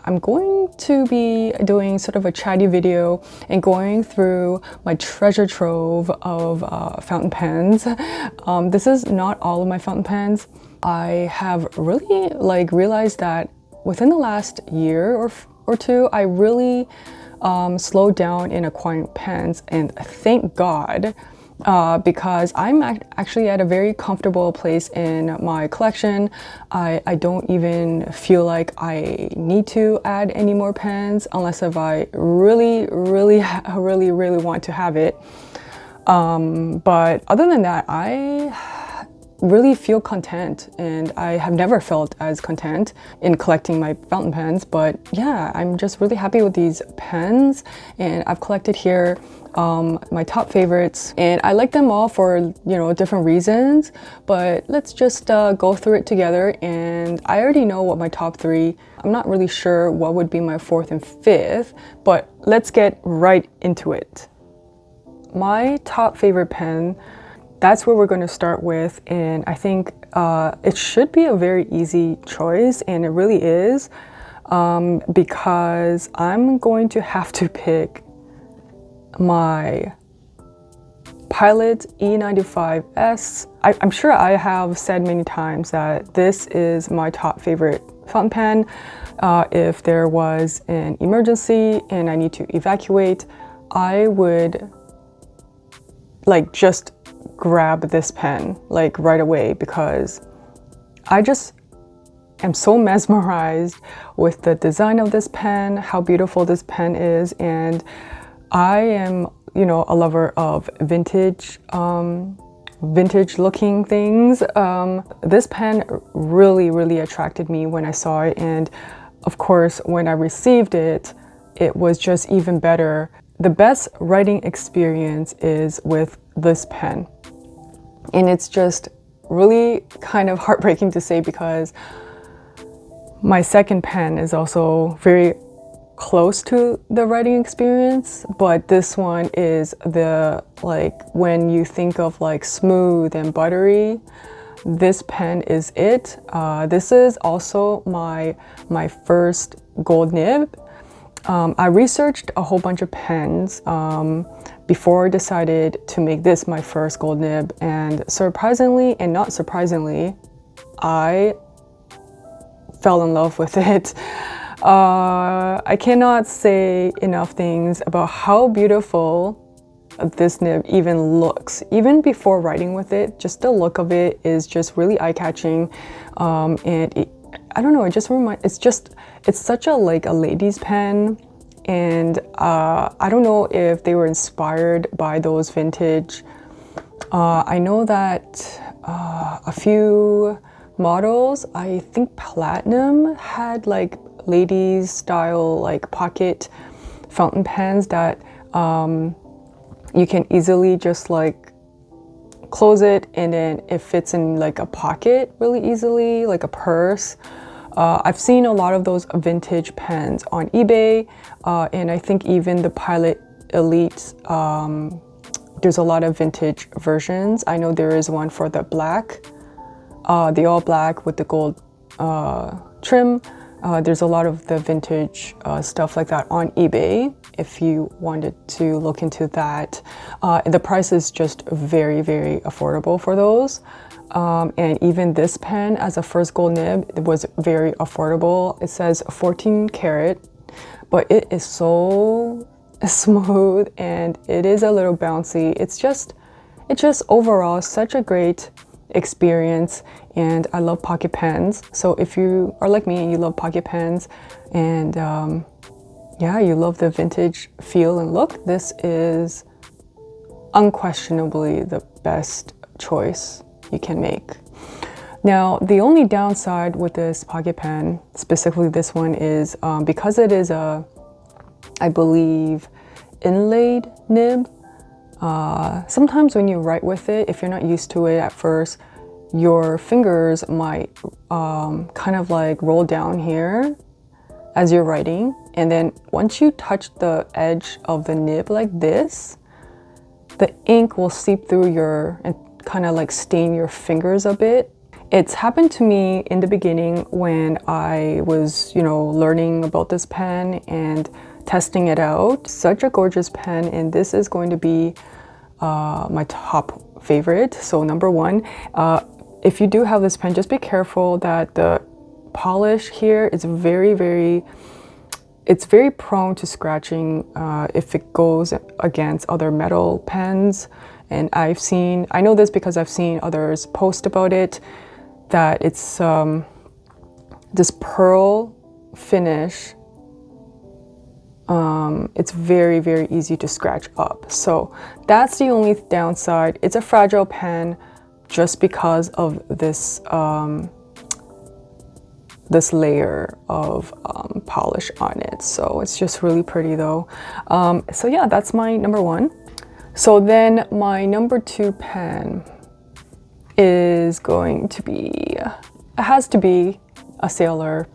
I'm going to be doing sort of a chatty video and going through my treasure trove of fountain pens. This is not all of my fountain pens. I have really realized that within the last year or two, I really slowed down in acquiring pens, and thank God. Because I'm actually at a very comfortable place in my collection. I don't even feel like I need to add any more pens unless if I really want to have it. But other than that, I really feel content, and I have never felt as content in collecting my fountain pens. But yeah, I'm just really happy with these pens, and I've collected here my top favorites, and I like them all for different reasons, but let's just go through it together. And I already know what my top three. I'm not really sure what would be my fourth and fifth, but let's get right into it. My top favorite pen, that's where we're going to start with, and I think it should be a very easy choice, and it really is, because I'm going to have to pick my Pilot E95S. I'm sure I have said many times that this is my top favorite fountain pen. If there was an emergency and I need to evacuate, I would just grab this pen right away, because I just am so mesmerized with the design of this pen, how beautiful this pen is, and I am, a lover of vintage looking things. This pen really attracted me when I saw it, and of course, when I received it, it was just even better. The best writing experience is with this pen, and it's just really kind of heartbreaking to say, because my second pen is also very close to the writing experience, but this one is the when you think of smooth and buttery, this pen is it. This is also my first gold nib. I researched a whole bunch of pens before I decided to make this my first gold nib, and surprisingly and not surprisingly, I fell in love with it. I cannot say enough things about how beautiful this nib even looks. Even before writing with it, just the look of it is just really eye-catching. And I don't know, it just it's such a a lady's pen. And I don't know if they were inspired by those vintage. I know that a few models, I think Platinum had ladies style pocket fountain pens that you can easily just close it, and then it fits in a pocket really easily, like a purse. I've seen a lot of those vintage pens on eBay, and I think even the Pilot Elite, there's a lot of vintage versions. I know there is one for the black, the all black with the gold trim. There's a lot of the vintage stuff like that on eBay if you wanted to look into that. The price is just very affordable for those. And even this pen as a first gold nib, it was very affordable. It says 14 karat, but it is so smooth and it is a little bouncy. It's just overall such a great experience, and I love pocket pens. So if you are like me and you love pocket pens, and yeah, you love the vintage feel and look, this is unquestionably the best choice you can make. Now, the only downside with this pocket pen, specifically this one, is because it is a, I believe, inlaid nib. Sometimes when you write with it, if you're not used to it at first, your fingers might kind of roll down here as you're writing, and then once you touch the edge of the nib like this, the ink will seep through and kind of stain your fingers a bit. It's happened to me in the beginning when I was, learning about this pen and testing it out. Such a gorgeous pen, and this is going to be my top favorite. So number one, if you do have this pen, just be careful that the polish here is it's very prone to scratching if it goes against other metal pens. And I know this because I've seen others post about it, that it's this pearl finish. It's very, very easy to scratch up. So that's the only downside. It's a fragile pen just because of this this layer of polish on it. So it's just really pretty though. So yeah, that's my number one. So then my number two pen is going to be, it has to be a Sailor.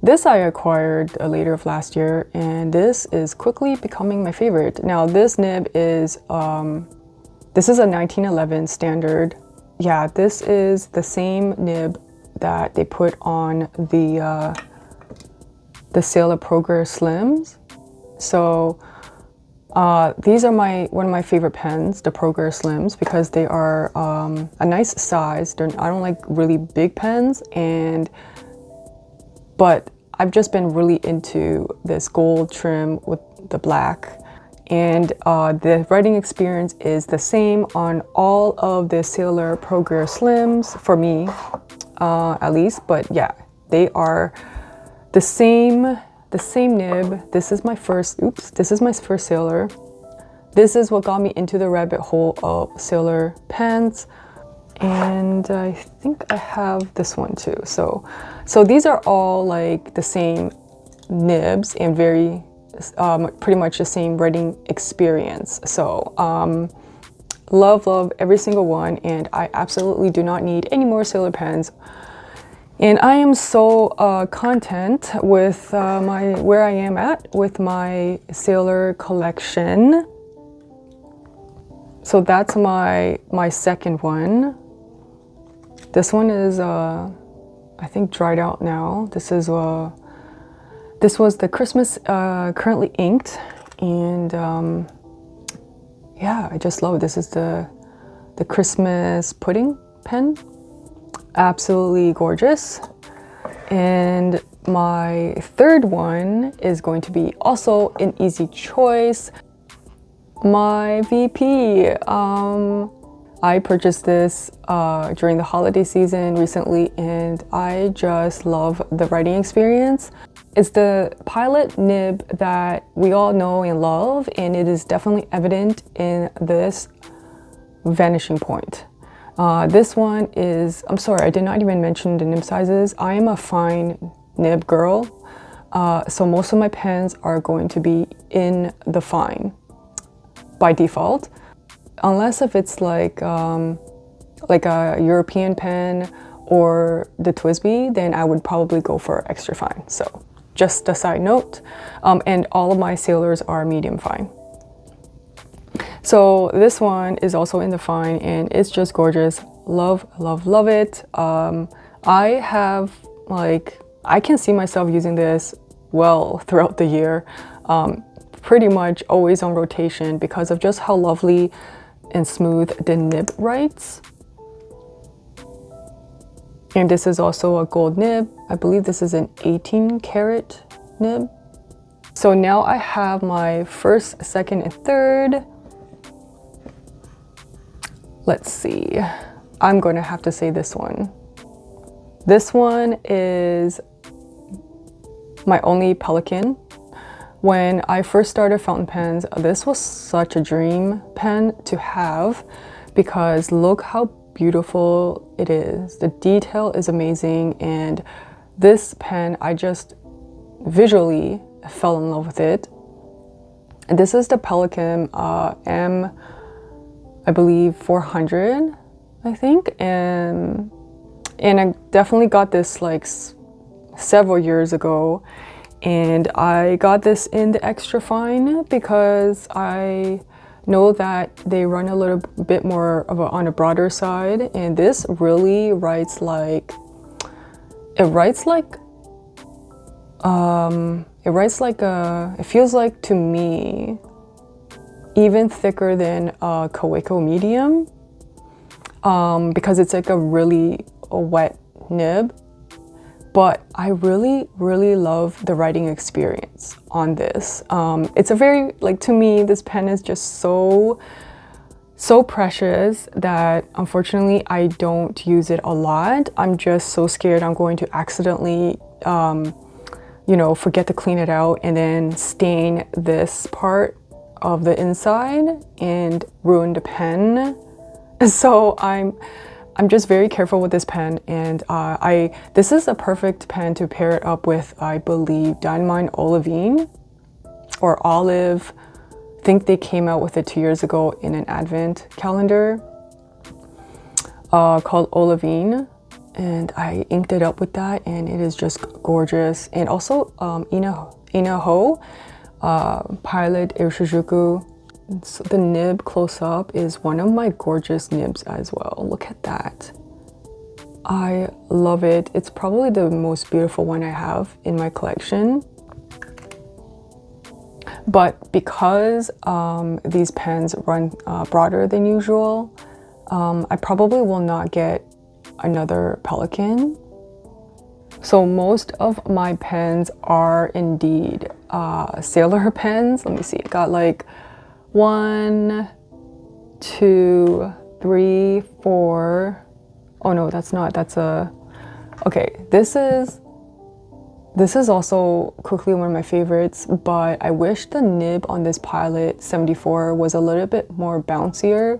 This I acquired later of last year, and this is quickly becoming my favorite. Now this nib is, this is a 1911 standard. Yeah, this is the same nib that they put on the Sailor Progress Slims. So these are one of my favorite pens, the Progress Slims, because they are a nice size. I don't like really big pens, but I've just been really into this gold trim with the black. And the writing experience is the same on all of the Sailor Progress Slims, for me at least. But yeah, they are the same nib. This is my first Sailor. This is what got me into the rabbit hole of Sailor pens. And I think I have this one too. So these are all like the same nibs and very pretty much the same writing experience. So love every single one, and I absolutely do not need any more Sailor pens. And I am so content with where I am at with my Sailor collection. So that's my second one. This one is I think dried out now. This was the Christmas currently inked, and yeah, I just love it. This is the Christmas pudding pen. Absolutely gorgeous. And my third one is going to be also an easy choice, my VP. I purchased this during the holiday season recently, and I just love the writing experience. It's the Pilot nib that we all know and love, and it is definitely evident in this Vanishing Point. This one is, I'm sorry, I did not even mention the nib sizes. I am a fine nib girl, so most of my pens are going to be in the fine by default, unless if it's like a European pen or the TWSBI, then I would probably go for extra fine. So just a side note, and all of my Sailors are medium fine. So this one is also in the fine, and it's just gorgeous. Love it. I can see myself using this well throughout the year, pretty much always on rotation because of just how lovely and smooth the nib writes. And this is also a gold nib. I believe this is an 18 karat nib. So now I have my first, second, and third. Let's see. I'm going to have to say this one. This one is my only Pelikan. When I first started fountain pens, this was such a dream pen to have because look how beautiful it is. The detail is amazing, and this pen, I just visually fell in love with it. And this is the Pelikan M, I believe 400, I think, and I definitely got this like several years ago, and I got this in the extra fine because I know that they run a little bit more of on a broader side, and this really writes like, it feels like to me even thicker than a Kaweco medium, because it's like a really wet nib. But I really, really love the writing experience on this. It's a very, like, to me, this pen is just so precious that unfortunately I don't use it a lot. I'm just so scared I'm going to accidentally, you know, forget to clean it out and then stain this part of the inside and ruin the pen. So I'm just very careful with this pen, and this is a perfect pen to pair it up with, I believe, Dynamine Olivine or Olive. I think they came out with it 2 years ago in an advent calendar called Olivine, and I inked it up with that, and it is just gorgeous. And also Inaho Pilot Irishizuku. So the nib close up is one of my gorgeous nibs as well. Look at that. I love it. It's probably the most beautiful one I have in my collection. But because these pens run broader than usual, I probably will not get another Pelican. So most of my pens are indeed Sailor pens. Let me see, I got like 1, 2, 3, 4. Oh no, that's not, that's a, okay, this is also quickly one of my favorites, but I wish the nib on this Pilot 74 was a little bit more bouncier.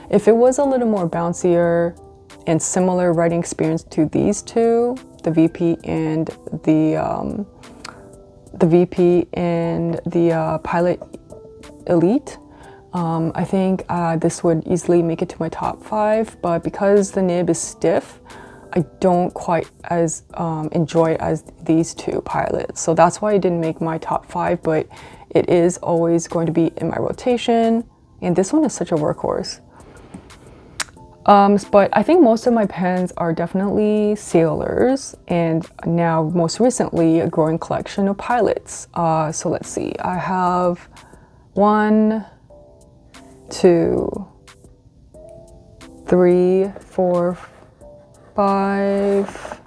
If it was a little more bouncier and similar writing experience to these two, the VP and the Pilot Elite, I think this would easily make it to my top 5, but because the nib is stiff, I don't quite as enjoy it as these two Pilots. So that's why it didn't make my top 5, but it is always going to be in my rotation. And this one is such a workhorse. But I think most of my pens are definitely Sailors, and now most recently a growing collection of Pilots. So let's see, I have 1, 2, 3, 4, 5.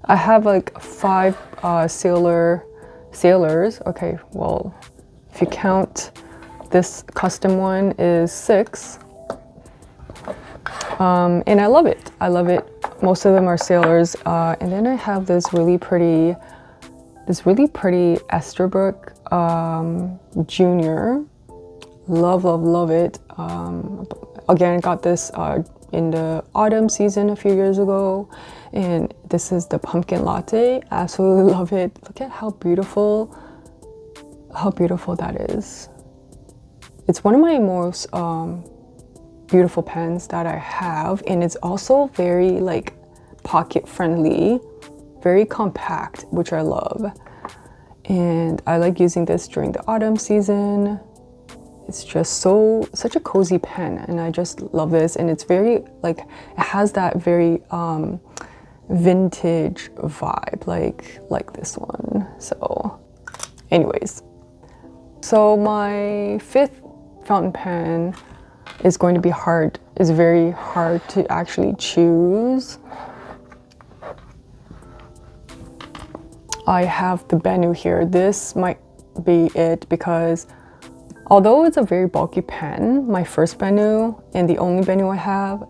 I have like 5 Sailors. Okay, well, if you count this custom one is 6. And I love it. I love it. Most of them are Sailors. And then I have this really pretty Esterbrook Junior. Love, love, love it. Again, got this in the autumn season a few years ago, and this is the pumpkin latte. Absolutely love it. Look at how beautiful that is. It's one of my most beautiful pens that I have, and it's also very like pocket friendly, very compact, which I love. And I like using this during the autumn season. It's just such a cozy pen, and I just love this. And it's very like, it has that very vintage vibe, like this one. So anyways, so my 5th fountain pen is going to be very hard to actually choose. I have the Bennu here. This might be it because although it's a very bulky pen, my first Bennu and the only Bennu I have,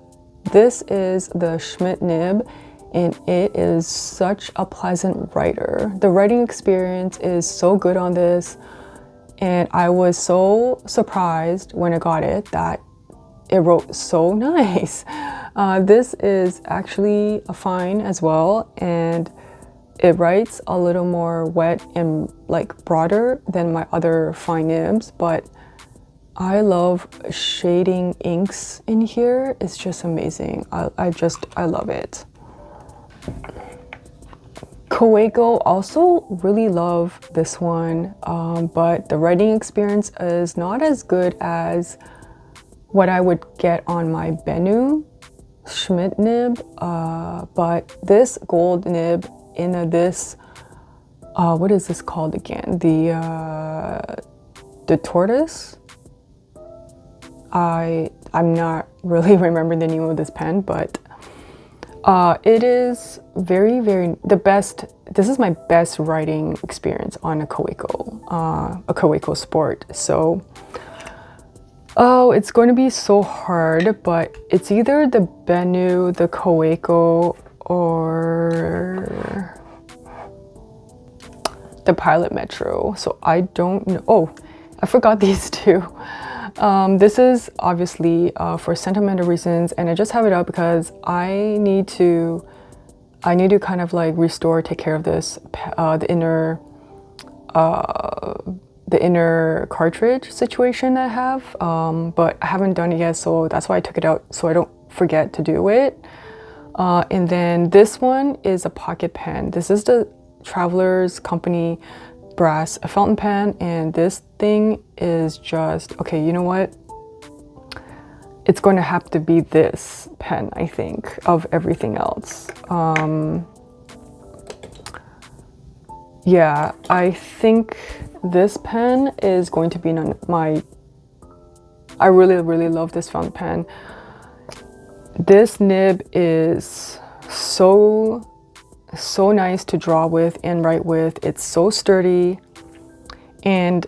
this is the Schmidt nib, and it is such a pleasant writer. The writing experience is so good on this, and I was so surprised when I got it that it wrote so nice. This is actually a fine as well, and it writes a little more wet and like broader than my other fine nibs, but I love shading inks in here. It's just amazing. I love it. Kaweco, also really love this one, but the writing experience is not as good as what I would get on my Bennu Schmidt nib, but this gold nib in this, what is this called again? The tortoise? I'm not really remembering the name of this pen, but it is very, the best. This is my best writing experience on a Kaweco Sport. So, oh, it's going to be so hard, but it's either the Bennu, the Kaweco, or the Pilot Metro. So I don't know. Oh, I forgot these two. This is obviously for sentimental reasons, and I just have it up because I need to kind of like restore, take care of this, the inner cartridge situation that I have, but I haven't done it yet, so that's why I took it out so I don't forget to do it. And then this one is a pocket pen. This is the Travelers Company brass fountain pen, and this thing is just okay. You know what, it's going to have to be this pen, I think, of everything else. Yeah, I think this pen is going to be I really love this fountain pen. This nib is so nice to draw with and write with. It's so sturdy, and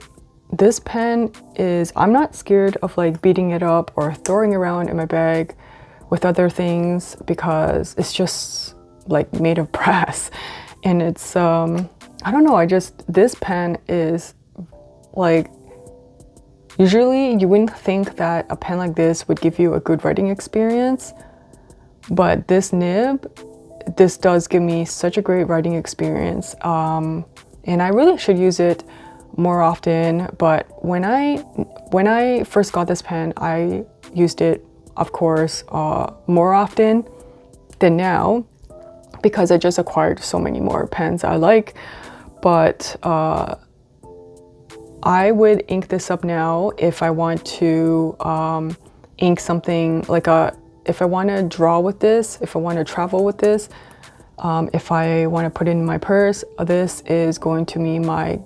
this pen is, I'm not scared of like beating it up or throwing around in my bag with other things because it's just like made of brass. And it's I don't know, this pen is like, usually you wouldn't think that a pen like this would give you a good writing experience, but this does give me such a great writing experience, and I really should use it more often. But when I first got this pen, I used it, of course, more often than now because I just acquired so many more pens I like. But I would ink this up now if I want to ink something like if I want to draw with this, if I want to travel with this, if I want to put it in my purse, this is going to be my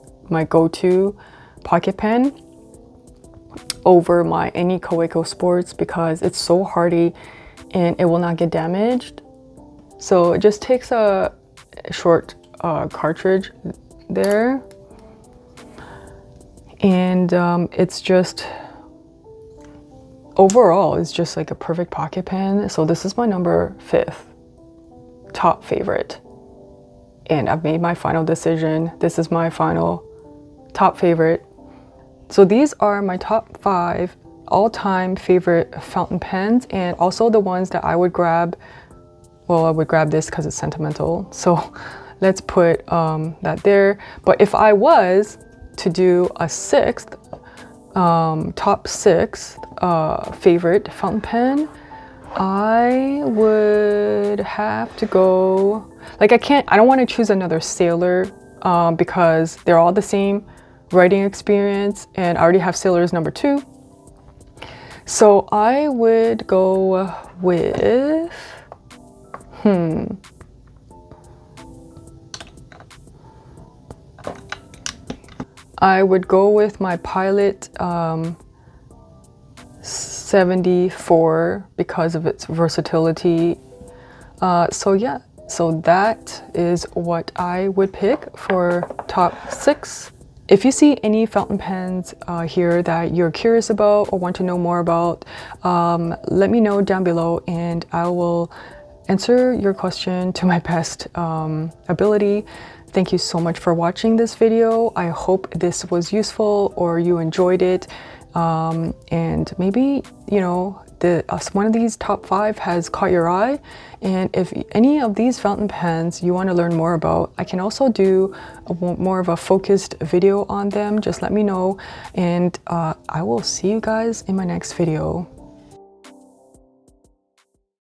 go-to pocket pen over any Kaweco Sports because it's so hardy and it will not get damaged. So it just takes a short cartridge there, and it's just, overall, it's just like a perfect pocket pen. So this is my number 5th top favorite, and I've made my final decision. This is my final top favorite. So these are my top 5 all-time favorite fountain pens, and also the ones that I would grab. Well, I would grab this because it's sentimental, so let's put that there. But if I was to do a 6th, top 6 favorite fountain pen, I would have to go, like I don't want to choose another Sailor because they're all the same writing experience, and I already have Sailor's number 2. So I would go with, I would go with my Pilot 74 because of its versatility. So yeah, so that is what I would pick for top 6. If you see any fountain pens here that you're curious about or want to know more about, let me know down below and I will answer your question to my best ability. Thank you so much for watching this video. I hope this was useful or you enjoyed it. And maybe, you know, one of these top 5 has caught your eye. And if any of these fountain pens you want to learn more about, I can also do more of a focused video on them. Just let me know, and I will see you guys in my next video.